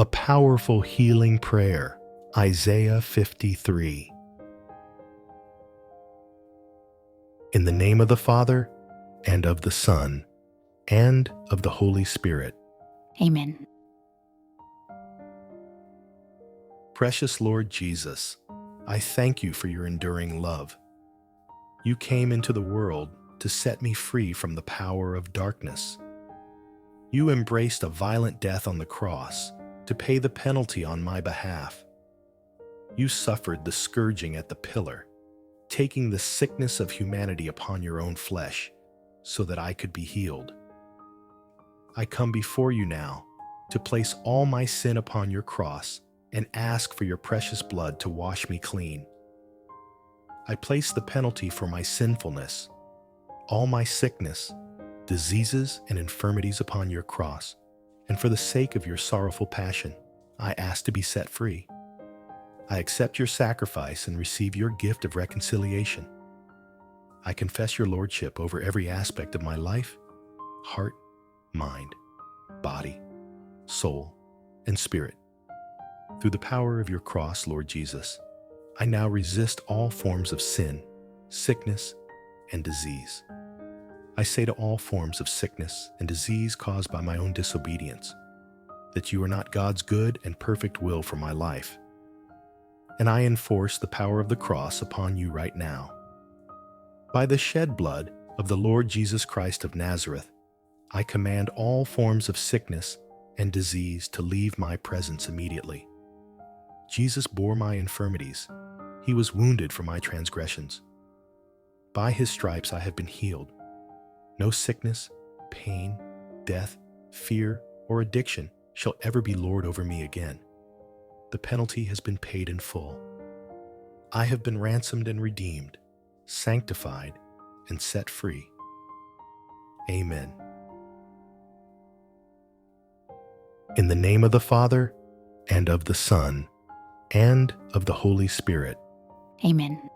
A powerful healing prayer, Isaiah 53. In the name of the Father, and of the Son, and of the Holy Spirit. Amen. Precious Lord Jesus, I thank you for your enduring love. You came into the world to set me free from the power of darkness. You embraced a violent death on the cross to pay the penalty on my behalf. You suffered the scourging at the pillar, taking the sickness of humanity upon your own flesh so that I could be healed. I come before you now to place all my sin upon your cross and ask for your precious blood to wash me clean. I place the penalty for my sinfulness, all my sickness, diseases, and infirmities upon your cross, and for the sake of your sorrowful passion, I ask to be set free. I accept your sacrifice and receive your gift of reconciliation. I confess your lordship over every aspect of my life, heart, mind, body, soul, and spirit. Through the power of your cross, Lord Jesus, I now resist all forms of sin, sickness, and disease. I say to all forms of sickness and disease caused by my own disobedience, that you are not God's good and perfect will for my life. And I enforce the power of the cross upon you right now. By the shed blood of the Lord Jesus Christ of Nazareth, I command all forms of sickness and disease to leave my presence immediately. Jesus bore my infirmities. He was wounded for my transgressions. By his stripes I have been healed. No sickness, pain, death, fear, or addiction shall ever be lord over me again. The penalty has been paid in full. I have been ransomed and redeemed, sanctified, and set free. Amen. In the name of the Father, and of the Son, and of the Holy Spirit. Amen.